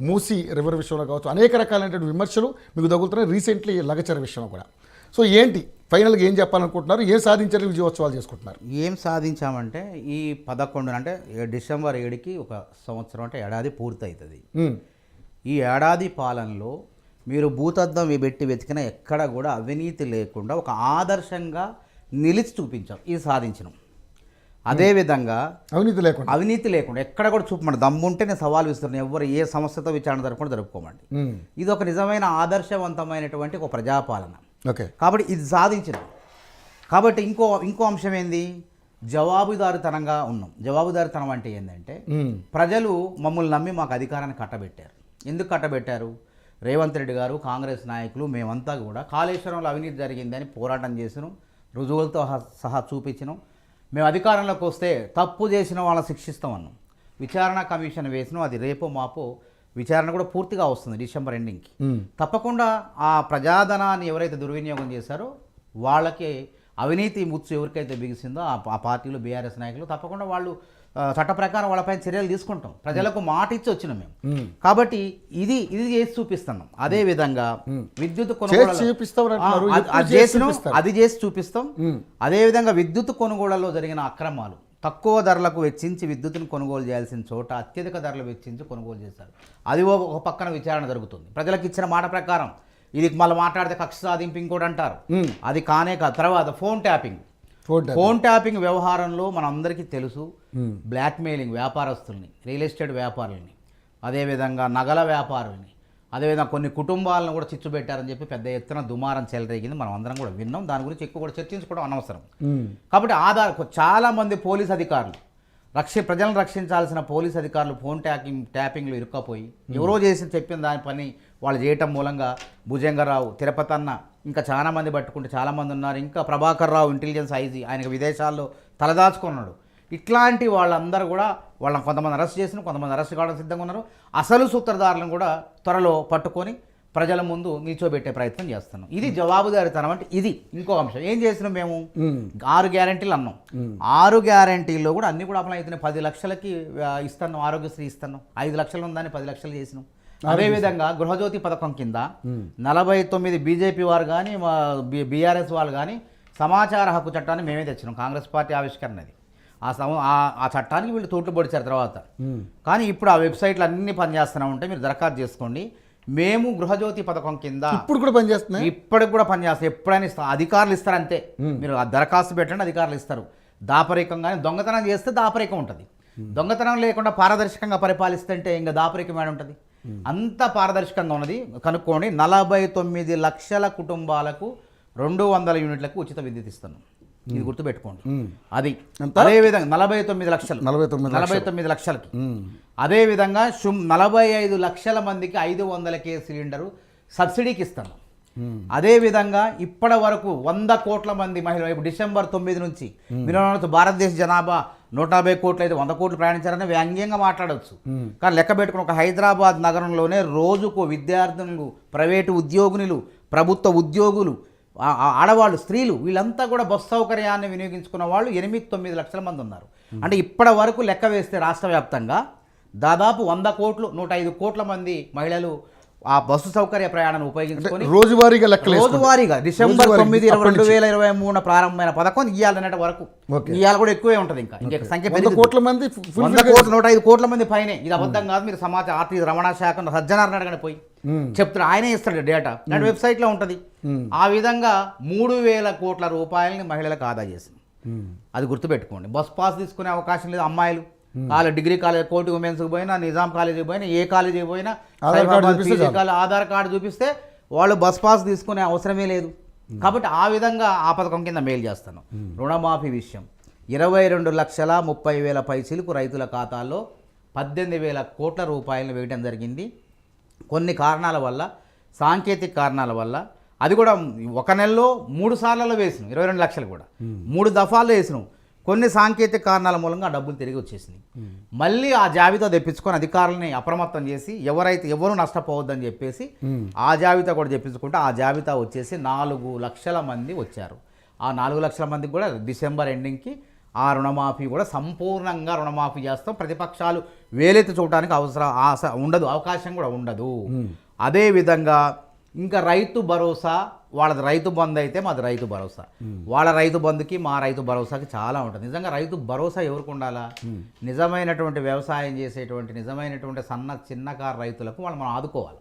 Musi river విషయంలో కావచ్చు అనేక రకాలైనటువంటి విమర్శలు మీకు తగులుతున్నాయి. రీసెంట్లీ లగచర విషయంలో కూడా. సో ఏంటి ఫైనల్గా ఏం చెప్పాలనుకుంటున్నారు? ఏం సాధించారు? విజయోత్సవాలు చేసుకుంటున్నారు? ఏం సాధించామంటే ఈ 11 అంటే డిసెంబర్ 7కి ఒక సంవత్సరం అంటే ఏడాది పూర్తవుతుంది. ఈ ఏడాది పాలనలో మీరు భూతద్దం పెట్టి వెతికిన ఎక్కడ కూడా అవినీతి లేకుండా ఒక ఆదర్శంగా నిలిచి చూపించాం. ఇది సాధించినాం. అదేవిధంగా అవినీతి లేకుండా ఎక్కడ కూడా చూపమండి. దమ్ముంటే నేను సవాల్ విస్తున్నాను, ఎవరు ఏ సమస్యతో విచారణ జరపకుండా జరుపుకోమండి. ఇది ఒక నిజమైన ఆదర్శవంతమైనటువంటి ఒక ప్రజాపాలన. ఓకే, కాబట్టి ఇది సాధించినాం. కాబట్టి ఇంకో అంశం ఏంది, జవాబుదారితనంగా ఉన్నాం. జవాబుదారితనం అంటే ఏంటంటే ప్రజలు మమ్మల్ని నమ్మి మాకు అధికారాన్ని కట్టబెట్టారు. ఎందుకు కట్టబెట్టారు? రేవంత్ రెడ్డి గారు, కాంగ్రెస్ నాయకులు, మేమంతా కూడా కాళేశ్వరంలో అవినీతి జరిగిందని పోరాటం చేసినాం, రుజువులతో సహా చూపించినాం. మేము అధికారంలోకి వస్తే తప్పు చేసిన వాళ్ళని శిక్షిస్తామన్నాం. విచారణ కమిషన్ వేసినాం. అది రేపో మాపో విచారణ కూడా పూర్తిగా వస్తుంది డిసెంబర్ ఎండింగ్కి. తప్పకుండా ఆ ప్రజాధనాన్ని ఎవరైతే దుర్వినియోగం చేశారో వాళ్ళకి అవినీతి ముచ్చు ఎవరికైతే బిగిసిందో ఆ పార్టీలో బీఆర్ఎస్ నాయకులు తప్పకుండా వాళ్ళు చట్ట ప్రకారం వాళ్ళపై చర్యలు తీసుకుంటాం. ప్రజలకు మాట ఇచ్చి వచ్చినాం మేము. కాబట్టి ఇది చేసి చూపిస్తున్నాం. అదే విధంగా విద్యుత్ కొనుగోలు అది చేసి చూపిస్తాం. అదే విధంగా విద్యుత్ కొనుగోళ్లలో జరిగిన అక్రమాలు, తక్కువ ధరలకు వెచ్చించి విద్యుత్తును కొనుగోలు చేయాల్సిన చోట అత్యధిక ధరలు వెచ్చించి కొనుగోలు చేశారు. అది ఒక పక్కన విచారణ జరుగుతుంది. ప్రజలకు ఇచ్చిన మాట ప్రకారం ఇది మళ్ళీ మాట్లాడితే కక్ష సాధింపు ఇంకోటి అంటారు. అది కానే కాదు. తర్వాత ఫోన్ ట్యాపింగ్ వ్యవహారంలో మనందరికీ తెలుసు. బ్లాక్మెయిలింగ్ వ్యాపారస్తుల్ని, రియల్ ఎస్టేట్ వ్యాపారుల్ని, అదేవిధంగా నగల వ్యాపారుల్ని, అదేవిధంగా కొన్ని కుటుంబాలను కూడా చిచ్చు పెట్టారని చెప్పి పెద్ద ఎత్తున దుమారం చెలరేగింది. మనం అందరం కూడా విన్నాం. దాని గురించి ఎక్కువ కూడా చర్చించుకోవడం అనవసరం. కాబట్టి చాలామంది పోలీస్ అధికారులు ప్రజలను రక్షించాల్సిన పోలీస్ అధికారులు ఫోన్ ట్యాపింగ్లో ఇరుక్కపోయి ఎవరో చెప్పిన దాని పని వాళ్ళు చేయటం మూలంగా భుజంగరావు, తిరుపతి అన్న, ఇంకా చాలామంది పట్టుకుంటే చాలామంది ఉన్నారు. ఇంకా ప్రభాకర్ రావు ఇంటెలిజెన్స్ ఐజీ, ఆయనకు విదేశాల్లో తలదాచుకున్నాడు. ఇట్లాంటి వాళ్ళందరూ కూడా వాళ్ళని కొంతమంది అరెస్ట్ చేసిన, కొంతమంది అరెస్ట్ కావడం సిద్ధంగా ఉన్నారు. అసలు సూత్రధారులను కూడా త్వరలో పట్టుకొని ప్రజల ముందు నిల్చోబెట్టే ప్రయత్నం చేస్తున్నాం. ఇది జవాబుదారీతనం. అంటే ఇది ఇంకో అంశం. ఏం చేసినాం మేము? 6 గ్యారంటీలు అన్నాం. 6 గ్యారంటీల్లో కూడా అన్ని కూడా అమలు అవుతున్నాయి. 10 లక్షలకి ఇస్తున్నాం, ఆరోగ్యశ్రీ ఇస్తున్నాం. 5 లక్షలు ఉందని 10 లక్షలు చేసినాం. అదేవిధంగా గృహజ్యోతి పథకం కింద 49 బీజేపీ వారు కానీ బీఆర్ఎస్ వాళ్ళు కానీ సమాచార హక్కు చట్టాన్ని మేమే తెచ్చినాం. కాంగ్రెస్ పార్టీ ఆవిష్కరణది. ఆ చట్టానికి వీళ్ళు తోట్లు పొడిచారు తర్వాత. కానీ ఇప్పుడు ఆ వెబ్సైట్లు అన్నీ పనిచేస్తూనే ఉంటాయి. మీరు దరఖాస్తు చేసుకోండి. మేము గృహజ్యోతి పథకం కింద ఇప్పుడు కూడా పనిచేస్తున్నాయి. ఇప్పటికి కూడా పనిచేస్తాయి. ఎప్పుడైనా అధికారులు ఇస్తారు అంతే. మీరు ఆ దరఖాస్తు పెట్టండి, అధికారులు ఇస్తారు. దాపరికంగానే దొంగతనం చేస్తే దాపరికం ఉంటుంది. దొంగతనం లేకుండా పారదర్శకంగా పరిపాలిస్తుంటే ఇంకా దాపరికం ఏడ ఉంటుంది? అంత పారదర్శకంగా ఉన్నది. కనుక్కోండి. 49 లక్షల కుటుంబాలకు 200 యూనిట్లకు ఉచిత విద్యుత్ ఇస్తున్నాం. ఇది గుర్తుపెట్టుకోండి. అది అదేవిధంగా 49 లక్షలకి. అదేవిధంగా 45 లక్షల మందికి 500 సిలిండరు సబ్సిడీకి ఇస్తాను. అదేవిధంగా ఇప్పటి వరకు 100 కోట్ల మంది మహిళలు ఇప్పుడు డిసెంబర్ 9 నుంచి మీరు భారతదేశ జనాభా 150 కోట్లు అయితే 100 కోట్లు ప్రయాణించారని వ్యంగ్యంగా మాట్లాడవచ్చు. కానీ లెక్క పెట్టుకుని ఒక హైదరాబాద్ నగరంలోనే రోజుకు విద్యార్థులు, ప్రైవేటు ఉద్యోగులు, ప్రభుత్వ ఉద్యోగులు, ఆడవాళ్ళు, స్త్రీలు వీళ్ళంతా కూడా బస్సు సౌకర్యాన్ని వినియోగించుకున్న వాళ్ళు 8-9 లక్షల మంది ఉన్నారు. అంటే ఇప్పటి వరకు లెక్క వేస్తే రాష్ట్ర వ్యాప్తంగా దాదాపు 100 కోట్లు 105 కోట్ల మంది మహిళలు ఆ బస్సు సౌకర్య ప్రయాణాన్ని ఉపయోగించుకొని రోజువారీగా డిసెంబర్ 9, 2023 ప్రారంభమైన పథకం ఇయ్యాలనే వరకు ఇవాళ కూడా ఎక్కువే ఉంటుంది. ఇంకా సంఖ్య 100 కోట్ల మంది 105 కోట్ల మంది పైనే. ఇది అబద్ధం కాదు. మీరు సమాచార ఆర్థిక రవాణా శాఖ సజ్జనార్ అడగని పోయి చెప్తున్నారు. ఆయనే ఇస్తాడు డేటా. నాటి వెబ్సైట్లో ఉంటుంది. ఆ విధంగా 3,000 కోట్ల రూపాయలని మహిళలకు ఆదా చేసింది. అది గుర్తుపెట్టుకోండి. బస్ పాస్ తీసుకునే అవకాశం లేదు. అమ్మాయిలు డిగ్రీ కాలేజ్, కోటి ఉమెన్స్కి పోయినా, నిజాం కాలేజీకి పోయినా, ఏ కాలేజీకి పోయినా ఆధార్ కార్డు చూపిస్తే వాళ్ళు బస్ పాస్ తీసుకునే అవసరమే లేదు. కాబట్టి ఆ విధంగా ఆ పథకం కింద మేలు చేస్తాను. రుణమాఫీ విషయం 22,30,000 పైసలకు రైతుల ఖాతాల్లో 18,000 కోట్ల రూపాయలను వేయడం జరిగింది. కొన్ని కారణాల వల్ల, సాంకేతిక కారణాల వల్ల అది కూడా ఒక నెలలో 3 సార్లలో వేసినాం. 22 లక్షలు కూడా 3 దఫాల్లో వేసినాం. కొన్ని సాంకేతిక కారణాల మూలంగా ఆ డబ్బులు తిరిగి వచ్చేసినాయి. మళ్ళీ ఆ జాబితా తెప్పించుకొని అధికారులని అప్రమత్తం చేసి ఎవరు నష్టపోవద్దని చెప్పేసి ఆ జాబితా కూడా తెప్పించుకుంటే ఆ జాబితా వచ్చేసి 4 లక్షల మంది వచ్చారు. ఆ 4 లక్షల మందికి కూడా డిసెంబర్ ఎండింగ్కి ఆ రుణమాఫీ కూడా సంపూర్ణంగా రుణమాఫీ చేస్తాం. ప్రతిపక్షాలు వేలెత్తి చూడటానికి అవకాశం కూడా ఉండదు. అదేవిధంగా ఇంకా రైతు భరోసా, వాళ్ళది రైతు బంధు అయితే మాది రైతు భరోసా. వాళ్ళ రైతు బంధుకి మా రైతు భరోసాకి చాలా ఉంటుంది. నిజంగా రైతు భరోసా ఎవరికి ఉండాలా? నిజమైనటువంటి వ్యవసాయం చేసేటువంటి నిజమైనటువంటి చిన్నకారు రైతులకు వాళ్ళు మనం ఆదుకోవాలి.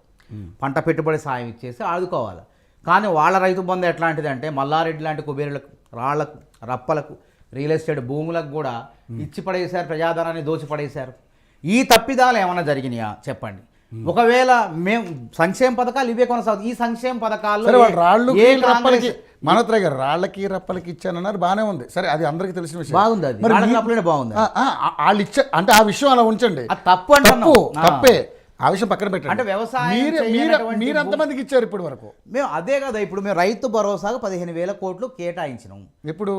పంట పెట్టుబడి సాయం ఇచ్చేసి ఆదుకోవాలి. కానీ వాళ్ళ రైతు బంధు ఎట్లాంటిది అంటే మల్లారెడ్డి లాంటి కుబేరులకు, రాళ్లకు, రప్పలకు, రియల్ ఎస్టేట్ భూములకు కూడా ఇచ్చి పడేశారు, ప్రజాధనాన్ని దోచి పడేశారు. ఈ తప్పిదాలు ఏమైనా జరిగినాయా చెప్పండి. ఒకవేళ మేము సంక్షేమ పథకాలు ఇవే కొనసాగుతాయి. ఈ సంక్షేమ పథకాల్లో మనోత్రయ్ గారు రాళ్ళకి రప్పలకి ఇచ్చానన్నారు, బాగానే ఉంది. సరే, అది అందరికీ తెలిసిన విషయం. బాగుంది, అది బాగుంది. వాళ్ళు ఇచ్చా అంటే ఆ విషయం అలా ఉంచండి, తప్పే. ఆ విషయం పక్కన పెట్టండి. అంటే వ్యవసాయం మీరు ఎంతమందికి ఇచ్చారు ఇప్పటి వరకు? మేము అదే కదా, ఇప్పుడు మేము రైతు భరోసాకు 15,000 కోట్లు కేటాయించినాం. ఇప్పుడు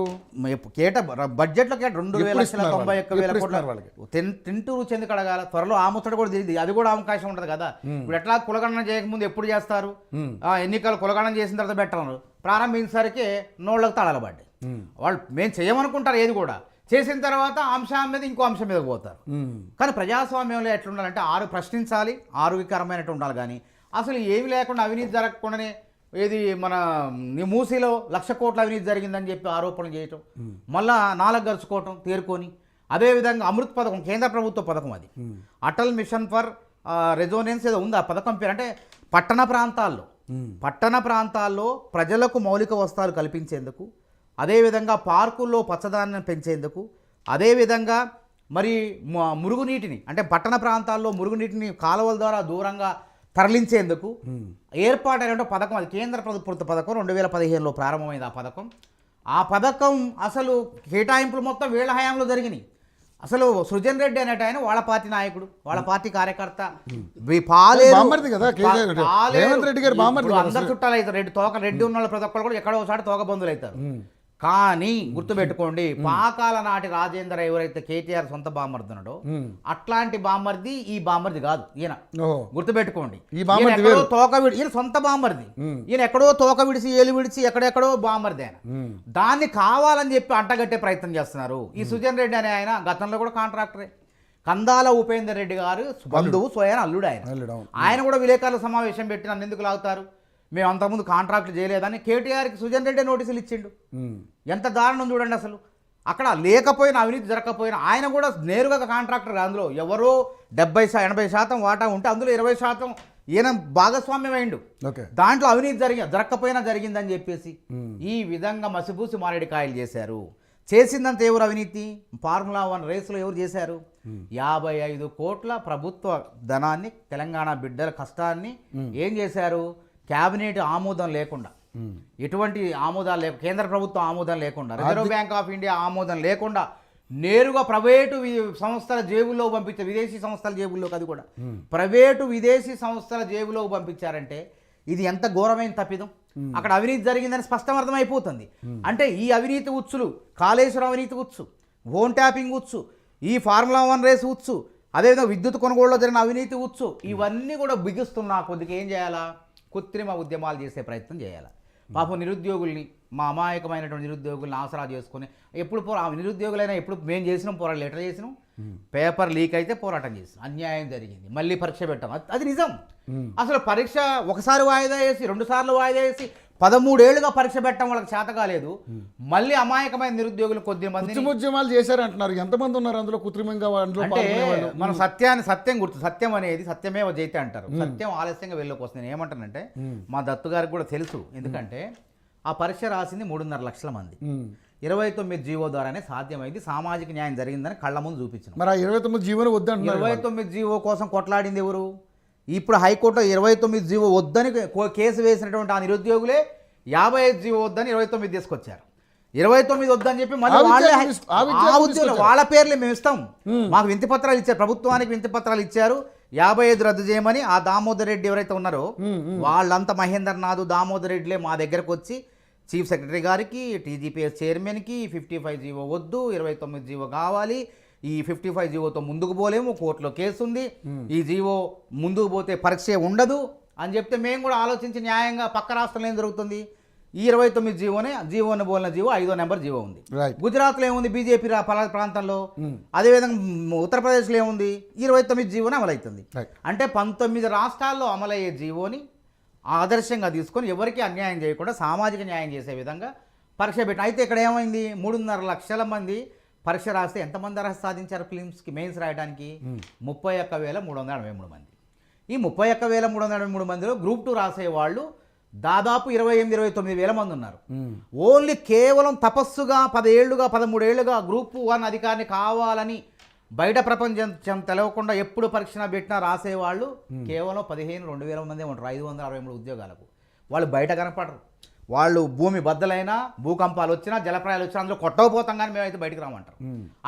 బడ్జెట్లో 2,91,000 కోట్లు తింటూ చెందుకు అడగాల. త్వరలో ఆ ముచ్చట కూడా తెలియదు, అది కూడా అవకాశం ఉంటుంది కదా. ఇప్పుడు ఎట్లా కులగణన చేయకముందు ఎప్పుడు చేస్తారు? ఎన్నికలు కులగణన చేసిన తర్వాత పెట్టరు, ప్రారంభించేసరికి నోళ్ళకు తాళాలు పడ్డాయి. వాళ్ళు మేము చేయమనుకుంటారు ఏది కూడా, చేసిన తర్వాత అంశం మీద ఇంకో అంశం మీద పోతారు. కానీ ప్రజాస్వామ్యంలో ఎట్లుండాలంటే ప్రశ్నించాలి, ఆరోగ్యకరమైనట్టు ఉండాలి. కానీ అసలు ఏమి లేకుండా అవినీతి జరగకుండానే ఏది మన మూసీలో 1,00,000 కోట్ల అవినీతి జరిగిందని చెప్పి ఆరోపణలు చేయటం, మళ్ళా 4 గరుచుకోవటం తేరుకొని. అదేవిధంగా అమృత్ పథకం, కేంద్ర ప్రభుత్వ పథకం, అది అటల్ మిషన్ ఫర్ రెజోనెన్స్ ఏదో ఉంది. ఆ పథకం పేరు అంటే పట్టణ ప్రాంతాల్లో ప్రజలకు మౌలిక వసతులు కల్పించేందుకు, అదేవిధంగా పార్కుల్లో పచ్చదనాన్ని పెంచేందుకు, అదేవిధంగా మరి మురుగునీటిని అంటే పట్టణ ప్రాంతాల్లో మురుగునీటిని కాలువల ద్వారా దూరంగా తరలించేందుకు ఏర్పాటైన పథకం. అది కేంద్ర ప్రభుత్వ పథకం, 2015లో ప్రారంభమైంది ఆ పథకం. అసలు కేటాయింపులు మొత్తం వీళ్ళ హయాంలో జరిగినాయి. అసలు సృజన్ రెడ్డి అనేట ఆయన వాళ్ళ పార్టీ నాయకుడు, వాళ్ళ పార్టీ కార్యకర్త. అందరు చుట్టాలు అవుతారు. రెడ్డి ఉన్న వాళ్ళు ప్రతి ఒక్కరు కూడా ఎక్కడో ఒకసారి తోక బంధువులు అవుతారు. కానీ గుర్తుపెట్టుకోండి, పాకాల నాటి రాజేంద్ర ఎవరైతే కేటీఆర్ సొంత బామ్మర్దున్నాడో అట్లాంటి బామ్మర్ది ఈ బామ్మర్ది కాదు. ఈయన గుర్తుపెట్టుకోండి, ఈయన సొంత బామ్మర్ది. ఈయన ఎక్కడో తోక విడిచి ఏలు విడిచి ఎక్కడెక్కడో బామ్మర్ది ఆయన. దాన్ని కావాలని చెప్పి అంటగట్టే ప్రయత్నం చేస్తున్నారు. ఈ సుజన్ రెడ్డి అనే ఆయన గతంలో కూడా కాంట్రాక్టరే. కందాల ఉపేందర్ రెడ్డి గారు బంధువు, స్వయం అల్లుడు ఆయన కూడా విలేకరుల సమావేశం పెట్టి నన్ను ఎందుకు లాగుతారు, మేము అంతకుముందు కాంట్రాక్ట్లు చేయలేదని కేటీఆర్కి సుజన్ రెడ్డి నోటీసులు ఇచ్చిండు. ఎంత దారుణం చూడండి. అసలు అక్కడ లేకపోయినా అవినీతి జరగకపోయినా ఆయన కూడా నేరుగా కాంట్రాక్టర్. అందులో ఎవరో 70-80% వాటా ఉంటే అందులో 20% ఈయన భాగస్వామ్యం అయిండు. దాంట్లో అవినీతి జరగకపోయినా జరిగిందని చెప్పేసి ఈ విధంగా మసిపూసి మారేడికాయలు చేశారు. చేసిందంత ఎవరు అవినీతి? ఫార్ములా 1 రేసులో ఎవరు చేశారు? 55 కోట్ల ప్రభుత్వ ధనాన్ని, తెలంగాణ బిడ్డల కష్టాన్ని ఏం చేశారు? క్యాబినెట్ ఆమోదం లేకుండా, ఎటువంటి ఆమోదాలు కేంద్ర ప్రభుత్వం ఆమోదం లేకుండా, రిజర్వ్ బ్యాంక్ ఆఫ్ ఇండియా ఆమోదం లేకుండా నేరుగా ప్రైవేటు సంస్థల జేబుల్లో పంపించారు. విదేశీ సంస్థల జేబుల్లోకి, అది కూడా ప్రైవేటు విదేశీ సంస్థల జేబులోకి పంపించారంటే ఇది ఎంత ఘోరమైన తప్పిదం. అక్కడ అవినీతి జరిగిందని స్పష్టం అర్థమైపోతుంది. అంటే ఈ అవినీతి ఉచ్చులు, కాళేశ్వరం అవినీతి ఉచ్చు, ఫోన్ ట్యాపింగ్ ఉచ్చు, ఈ ఫార్ములా 1 రేసు ఉచ్చు, అదేవిధంగా విద్యుత్ కొనుగోలులో జరిగిన అవినీతి ఉచ్చు, ఇవన్నీ కూడా బిగుస్తున్నా కొద్దిగా ఏం చేయాలా? కృత్రిమ ఉద్యమాలు చేసే ప్రయత్నం చేయాలి. పాపం నిరుద్యోగుల్ని, మా అమాయకమైనటువంటి నిరుద్యోగుల్ని ఆసరా చేసుకుని ఎప్పుడు నిరుద్యోగులైనా ఎప్పుడు మేము చేసినాం పోరాటం, లెటర్ చేసినాం, పేపర్ లీక్ అయితే పోరాటం చేసినాం, అన్యాయం జరిగింది, మళ్ళీ పరీక్ష పెట్టాం, అది నిజం. అసలు పరీక్ష ఒకసారి వాయిదా వేసి 2 సార్లు వాయిదా వేసి 13 ఏళ్లుగా పరీక్ష పెట్టడం వాళ్ళకి చేత కాలేదు. మళ్ళీ అమాయకమైన నిరుద్యోగులు కొద్దిమంది ఉద్యమాలు చేశారంటున్నారు. ఎంతమంది ఉన్నారు అందులో కృత్రిమంగా? అంటే మన సత్యం అనేది సత్యమేవ జైతే అంటారు. సత్యం ఆలస్యంగా వెళ్ళకి వస్తుంది. నేను ఏమంటానంటే మా దత్తు గారికి కూడా తెలుసు. ఎందుకంటే ఆ పరీక్ష రాసింది 3.5 లక్షల మంది. 29 జీవో ద్వారానే సాధ్యమైంది, సామాజిక న్యాయం జరిగిందని కళ్ళ ముందు చూపించిన. మరి 29 జీవోని వద్దని 29 జీవో కోసం కొట్లాడింది ఎవరు? ఇప్పుడు హైకోర్టులో 29 జీవో వద్దని కేసు వేసినటువంటి ఆ నిరుద్యోగులే 55 జీవో వద్దని 29 తీసుకొచ్చారు. 29 వద్దని చెప్పి మళ్ళీ వాళ్ళ పేర్లే మేము ఇస్తాం, మాకు వింతి పత్రాలు ఇచ్చారు, ప్రభుత్వానికి వింతి పత్రాలు ఇచ్చారు, 55 రద్దు చేయమని. ఆ దామోదర్ రెడ్డి ఎవరైతే ఉన్నారో వాళ్ళంతా మహేందర్నాథ్, దామోదర్ రెడ్డిలే మా దగ్గరకు వచ్చి చీఫ్ సెక్రటరీ గారికి, టీజీపీఎస్ చైర్మన్కి 55 జీవో వద్దు, 29 జీవో కావాలి, ఈ 55 జీవోతో ముందుకు పోలేము, కోర్టులో కేసు ఉంది, ఈ జీవో ముందుకు పోతే పరీక్ష ఉండదు అని చెప్తే మేము కూడా ఆలోచించి న్యాయంగా పక్క రాష్ట్రంలో ఏం జరుగుతుంది, ఈ 29 జీవోనే జీవోని బోలిన జీవో 5వ నెంబర్ జీవో ఉంది. రైట్. గుజరాత్లో ఏముంది బీజేపీ ప్రాంతంలో, అదేవిధంగా ఉత్తరప్రదేశ్లో ఏముంది 29 జీవోని అమలవుతుంది. రైట్. అంటే 19 రాష్ట్రాల్లో అమలయ్యే జీవోని ఆదర్శంగా తీసుకొని ఎవరికి అన్యాయం చేయకుండా సామాజిక న్యాయం చేసే విధంగా పరీక్ష పెట్టిన. అయితే ఇక్కడ ఏమైంది, 3.5 లక్షల మంది పరీక్ష రాస్తే ఎంతమంది అర్హత సాధించారు ఫిలిమ్స్కి మెయిన్స్ రాయడానికి? 31,383 మంది. ఈ 31,383 మందిలో గ్రూప్ 2 రాసే వాళ్ళు దాదాపు 28-29 వేల మంది ఉన్నారు. ఓన్లీ కేవలం తపస్సుగా 10 ఏళ్లుగా 13 ఏళ్లుగా గ్రూప్ 1 అధికారిని కావాలని బయట ప్రపంచం తెలవకుండా ఎప్పుడు పరీక్ష పెట్టినా రాసేవాళ్ళు కేవలం 15-2,000 మంది ఉంటారు 563 ఉద్యోగాలకు. వాళ్ళు బయట కనపడరు. వాళ్ళు భూమి బద్దలైనా, భూకంపాలు వచ్చినా, జలప్రాయాలు వచ్చినా అందులో కొట్టకపోతాం కానీ మేమైతే బయటకు రామంటారు.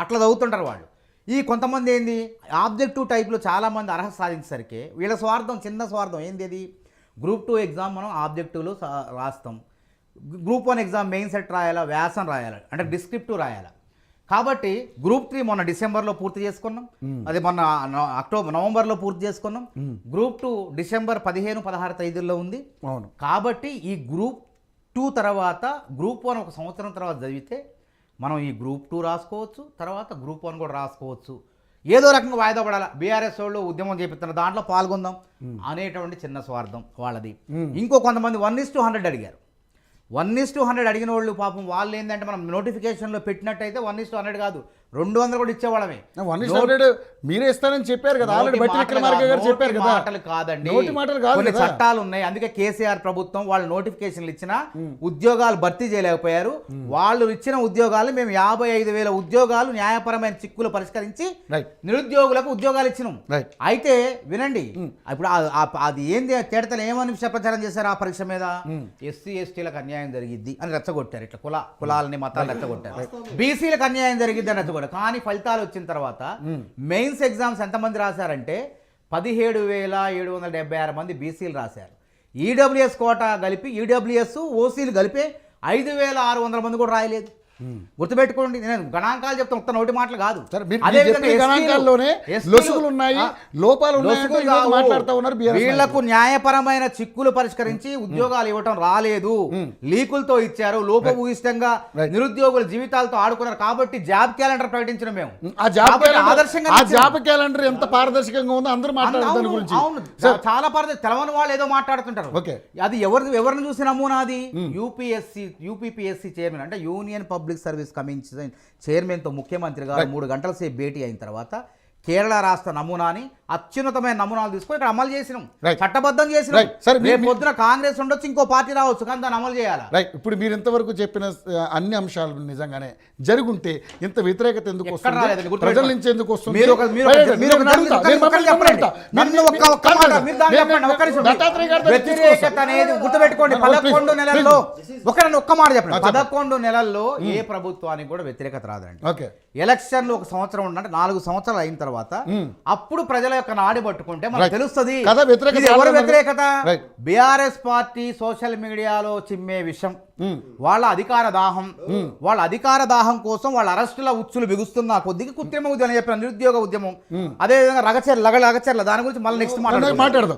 అట్లా చదువుతుంటారు వాళ్ళు. ఈ కొంతమంది ఏంది ఆబ్జెక్టివ్ టైప్లో చాలామంది అర్హత సాధించేసరికి వీళ్ళ స్వార్థం, చిన్న స్వార్థం ఏంది, అది గ్రూప్ 2 ఎగ్జామ్ మనం ఆబ్జెక్టివ్లో రాస్తాం, గ్రూప్ 1 ఎగ్జామ్ మెయిన్ సెట్ రాయాలా, వ్యాసం రాయాలి, అంటే డిస్క్రిప్టివ్ రాయాలి. కాబట్టి గ్రూప్ 3 మొన్న డిసెంబర్లో పూర్తి చేసుకున్నాం, అది మొన్న నవంబర్లో పూర్తి చేసుకున్నాం. గ్రూప్ 2 డిసెంబర్ 15-16 తేదీల్లో ఉంది. అవును. కాబట్టి ఈ గ్రూప్ 2 తర్వాత గ్రూప్ 1 ఒక సంవత్సరం తర్వాత చదివితే మనం ఈ గ్రూప్ 2 రాసుకోవచ్చు, తర్వాత గ్రూప్ 1 కూడా రాసుకోవచ్చు. ఏదో రకంగా వాయిదా పడాలి, బీఆర్ఎస్ వాళ్ళు ఉద్యమం చేపిస్తున్న దాంట్లో పాల్గొందాం అనేటువంటి చిన్న స్వార్థం వాళ్ళది. ఇంకో కొంతమంది 1:100 అడిగారు. 1:100 అడిగిన వాళ్ళు పాపం వాళ్ళు ఏంటంటే మనం నోటిఫికేషన్లో పెట్టినట్టయితే 1:100 కాదు 200 కూడా ఇచ్చేవాళ్ళమే. 1:100 మీరే ఇస్తారని చెప్పారు కదా, ఆల్రెడీ బట్టి విక్రమార్క గారు చెప్పారు కదా. మాటలు కాదండి, నోటి మాటలు కాదు, కొన్ని చట్టాలు ఉన్నాయి. అందుకే కేసీఆర్ ప్రభుత్వం వాళ్ళు నోటిఫికేషన్లు ఇచ్చినా ఉద్యోగాలు భర్తీ చేయలేకపోయారు. వాళ్ళు ఇచ్చిన ఉద్యోగాలు మేము 55,000 ఉద్యోగాలు న్యాయపరమైన చిక్కులు పరిష్కరించి నిరుద్యోగులకు ఉద్యోగాలు ఇచ్చినాం. అయితే వినండి, ఇప్పుడు అది ఏంది తేడతలు ఏమని విషయ ప్రచారం చేశారు ఆ పరీక్ష మీద, ఎస్సీ ఎస్టీలకు అన్యాయం జరిగిద్ది అని రెచ్చగొట్టారు. ఇట్లా కులాలని మతాలు రెచ్చగొట్టారు, బీసీలకు అన్యాయం జరిగిద్ది అని రెచ్చగొట్టారు. కానీ ఫలితాలు వచ్చిన తర్వాత మెయిన్స్ ఎగ్జామ్స్ ఎంతమంది రాశారంటే 17,776 మంది బీసీలు రాశారు. ఈడబ్ల్యూఎస్ కోటా కలిపి ఈడబ్ల్యూఎస్ ఓసీలు కలిపి 5,600 మంది కూడా రాయలేదు. గుర్తుపెట్టుకోండి, నేను గణాంకాలు చెప్తాను, మొత్తం నోటి మాటలు కాదు. వీళ్లకు న్యాయపరమైన చిక్కులు పరిష్కరించి ఉద్యోగాలు ఇవ్వటం రాలేదు, లీకులతో ఇచ్చారు, లోపభూయిష్టంగా నిరుద్యోగుల జీవితాలతో ఆడుకున్నారు. కాబట్టి జాబ్ క్యాలెండర్ ప్రకటించిన మేము ఆదర్శంగా జాబ్ క్యాలెండర్ ఎంత పారదర్శకంగా ఉందో అందరూ మాట్లాడుతున్నారు గురించి. అవును, చాలా పారదర్శక, తెలవని వాళ్ళు ఏదో మాట్లాడుతుంటారు. అది ఎవరిని చూసి నమూనా, అది యూపీపీఎస్సీ చైర్మన్ అంటే యూనియన్ పబ్లిక్ సర్వీస్ కమిషన్ చైర్మన్తో ముఖ్యమంత్రి గారు 3 గంటల సేపు భేటీ అయిన తర్వాత కేరళ రాష్ట్ర నమూనాని అత్యున్నతమైన నమూనాలు తీసుకొని ఇక్కడ అమలు చేసినాం, చట్టబద్ధం చేసినాం. రేపు పొద్దున కాంగ్రెస్ ఉండొచ్చు, ఇంకో పార్టీ రావచ్చు, కానీ దాన్ని అమలు చేయాలి. రైట్. ఇప్పుడు మీరు ఇంతవరకు చెప్పిన అన్ని అంశాలు నిజంగానే జరుగుంటే ఇంత వ్యతిరేకత ఎందుకు వస్తుంది, ప్రజల నుంచి ఎందుకు వస్తుంది? వ్యతిరేకత అనేది గుర్తుపెట్టుకోండి. 11 నెలల్లో ఒక్క మాట చెప్పండి, 11 నెలల్లో ఏ ప్రభుత్వానికి కూడా వ్యతిరేకత రాదండి. ఎలక్షన్లు ఒక సంవత్సరం ఉండంటే 4 సంవత్సరాలు అయిన తర్వాత అప్పుడు ప్రజల యొక్క నాడి పట్టుకుంటే మనకు తెలుస్తుంది ఎవరు వ్యతిరేకత. బీఆర్ఎస్ పార్టీ సోషల్ మీడియాలో చిమ్మే విషయం, వాళ్ళ అధికార దాహం కోసం వాళ్ళ అరెస్టుల ఉచ్చులు బిగుస్తున్న కొద్దిగా కృత్రిమ ఉద్యమం చెప్పిన నిరుద్యోగ ఉద్యమం, అదేవిధంగా లగచర్ల దాని గురించి మళ్ళీ నెక్స్ట్ మాట్లాడదాం.